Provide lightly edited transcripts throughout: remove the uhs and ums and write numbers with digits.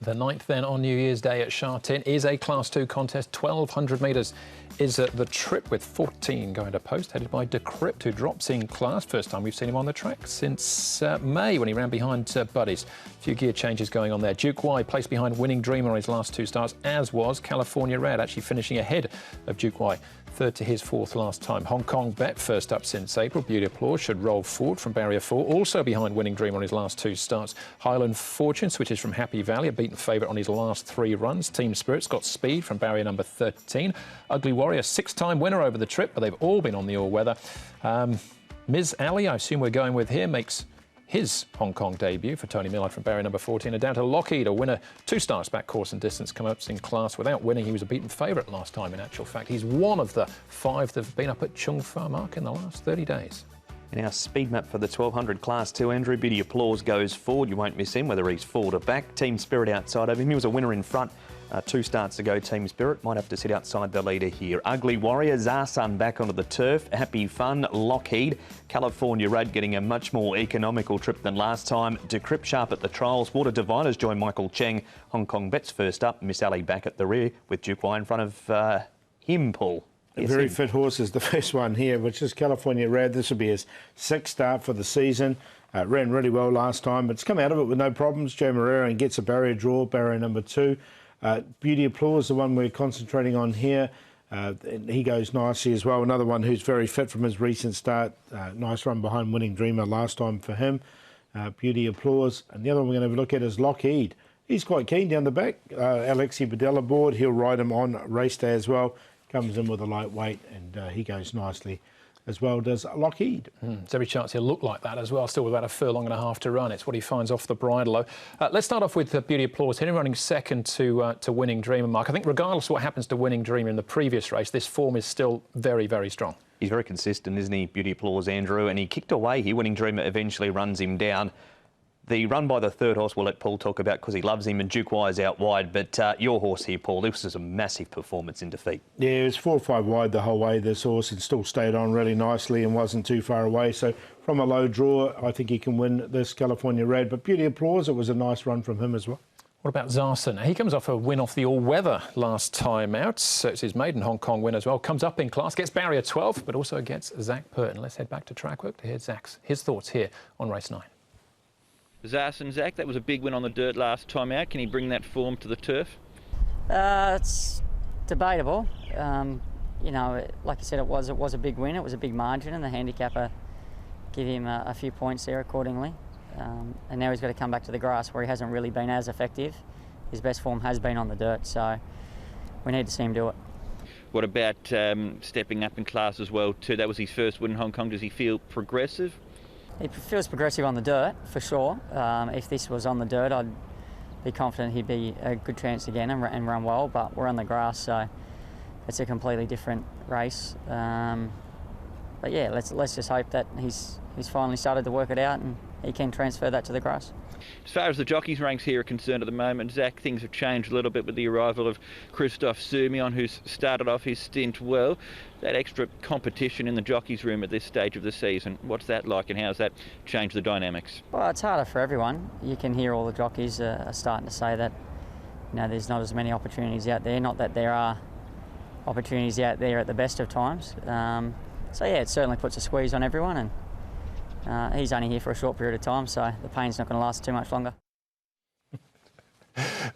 The 9th then on New Year's Day at Sha Tin is a Class 2 contest. 1,200 metres is the trip, with 14 going to post, headed by Decrypt, who drops in class. First time we've seen him on the track since May, when he ran behind Buddies. A few gear changes going on there. Duke Y placed behind Winning Dreamer on his last 2 starts, as was California Red, actually finishing ahead of Duke Y. Third to his 4th last time. Hong Kong Bet first up since April. Beauty Applause should roll forward from barrier 4. Also behind Winning Dream on his last 2 starts. Highland Fortune switches from Happy Valley, a beaten favourite on his last 3 runs. Team Spirit's got speed from barrier number 13. Ugly Warrior, 6-time winner over the trip, but they've all been on the all-weather. Ms. Ali, I assume we're going with here, makes his Hong Kong debut for Tony Millard from barrier number 14. And down to Lockheed, a winner 2 starts back course and distance, come up in class without winning. He was a beaten favourite last time, in actual fact. He's one of the 5 that have been up at Chung Fa Mark in the last 30 days. In our speed map for the 1200 Class 2, Andrew, Beauty Applause goes forward. You won't miss him, whether he's forward or back. Team Spirit outside of him. He was a winner in front 2 starts ago. Team Spirit might have to sit outside the leader here. Ugly Warrior, Zarsun back onto the turf. Happy Fun, Lockheed. California Red getting a much more economical trip than last time. Decrypt sharp at the trials. Water Diviners join Michael Cheng. Hong Kong Bet's first up. Miss Ali back at the rear with Duke Y in front of him, Paul. A very fit horse is the first one here, which is California Red. This will be his 6th start for the season. Ran really well last time, but it's come out of it with no problems. Joe Moreira and gets a barrier draw, barrier number 2. Beauty Applause, the one we're concentrating on here. He goes nicely as well. Another one who's very fit from his recent start. Nice run behind Winning Dreamer last time for him. Beauty Applause. And the other one we're going to look at is Lockheed. He's quite keen down the back. Alexi Bedell aboard. He'll ride him on race day as well. Comes in with a lightweight, and he goes nicely, as well does Lockheed. There's every chance he'll look like that as well, still with about 1.5 furlongs to run. It's what he finds off the bridle. Let's start off with Beauty Applause. Him running second to Winning Dreamer, Mark. I think regardless of what happens to Winning Dreamer in the previous race, this form is still very, very strong. He's very consistent, isn't he, Beauty Applause, Andrew? And he kicked away here. Winning Dreamer eventually runs him down. The run by the 3rd horse we'll let Paul talk about because he loves him, and Duke Y is out wide. But your horse here, Paul, this was a massive performance in defeat. Yeah, it was 4 or 5 wide the whole way, this horse, and still stayed on really nicely and wasn't too far away. So from a low draw, I think he can win this California Red. But Beauty Applause, it was a nice run from him as well. What about Zarsun? He comes off a win off the all-weather last time out. So it's his maiden Hong Kong win as well. Comes up in class, gets barrier 12, but also gets Zach Purton. Let's head back to track work to hear his thoughts here on race 9. Zarsun, Zach, that was a big win on the dirt last time out. Can he bring that form to the turf? It's debatable. You know, like you said, it was a big win. It was a big margin, and the handicapper give him a few points there accordingly. And now he's got to come back to the grass, where he hasn't really been as effective. His best form has been on the dirt, so we need to see him do it. What about stepping up in class as well too? That was his first win in Hong Kong. Does he feel progressive? He feels progressive on the dirt, for sure. If this was on the dirt, I'd be confident he'd be a good chance again and run well, but we're on the grass, so it's a completely different race. But yeah, let's just hope that he's finally started to work it out and he can transfer that to the grass. As far as the jockeys' ranks here are concerned at the moment, Zach, things have changed a little bit with the arrival of Christophe Soumion, who's started off his stint well. That extra competition in the jockeys' room at this stage of the season, what's that like, and how has that changed the dynamics? Well, it's harder for everyone. You can hear all the jockeys are starting to say that, you know, there's not as many opportunities out there. Not that there are opportunities out there at the best of times. So yeah, it certainly puts a squeeze on everyone, and he's only here for a short period of time, so the pain's not going to last too much longer.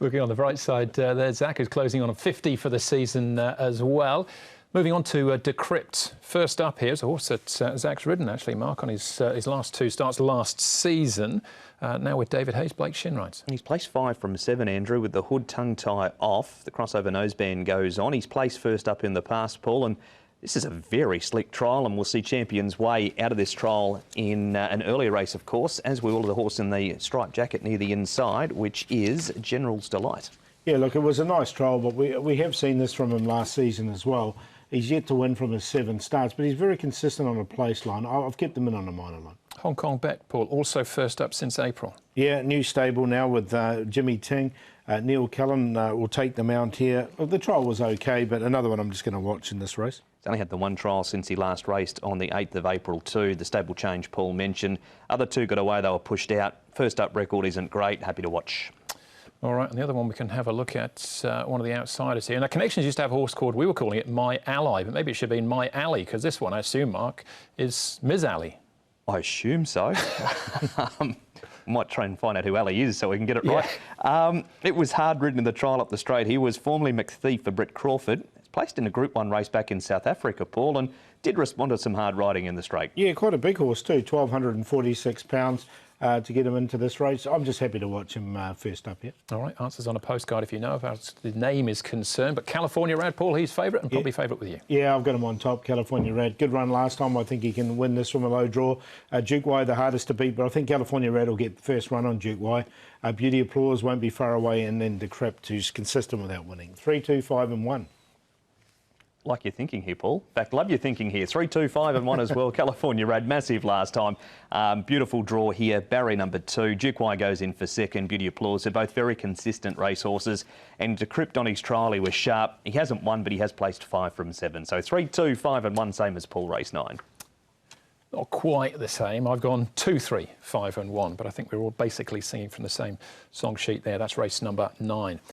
Looking on the bright side there, Zach is closing on a 50 for the season as well. Moving on to Decrypt. First up here is a horse that Zach's ridden, actually, Mark, on his last 2 starts last season. Now with David Hayes, Blake Shin rides. And he's placed 5 from 7, Andrew, with the hood tongue tie off. The crossover noseband goes on. He's placed first up in the past, Paul, and this is a very slick trial, and we'll see Champion's Way out of this trial in an earlier race, of course, as we will the horse in the striped jacket near the inside, which is General's Delight. Yeah, look, it was a nice trial, but we have seen this from him last season as well. He's yet to win from his 7 starts, but he's very consistent on a place line. I've kept him in on a minor line. Hong Kong Bet, Paul, also first up since April. Yeah, new stable now with Jimmy Ting. Neil Cullen will take the mount here. Well, the trial was okay, but another one I'm just going to watch in this race. He's only had the 1 trial since he last raced on the 8th of April too. The stable change Paul mentioned. Other 2 got away, they were pushed out. First up record isn't great. Happy to watch. All right, and the other one we can have a look at, one of the outsiders here. Now, Connections used to have a horse called, we were calling it My Ally, but maybe it should have been My Alley, because this one, I assume, Mark, is Ms. Alley. I assume so. Might try and find out who Ali is so we can get it right. It was hard ridden in the trial up the straight. He was formerly McThief for Brett Crawford. He's placed in a Group 1 race back in South Africa, Paul, and did respond to some hard riding in the straight. Yeah, quite a big horse too, 1,246 pounds to get him into this race. I'm just happy to watch him first up here. All right, answers on a postcard if you know if the name is concerned. But California Rad, Paul, he's favourite and probably favourite with you. Yeah, I've got him on top, California Rad. Good run last time. I think he can win this from a low draw. Duke Y, the hardest to beat, but I think California Rad will get the first run on Duke Y. Beauty Applause won't be far away, and then Decrypt, who's consistent without winning. 3, 2, 5 and 1. Like your thinking here, Paul. In fact, love your thinking here. 3, 2, 5 and 1 as well. California Rad, massive last time. Beautiful draw here. Barry number 2. Duke Y goes in for second. Beauty Applause. They're both very consistent racehorses. And Decrypt on his trial, he was sharp. He hasn't won, but he has placed 5 from 7. So 3, 2, 5 and 1, same as Paul, race 9. Not quite the same. I've gone 2, 3, 5 and 1, but I think we're all basically singing from the same song sheet there. That's race number 9.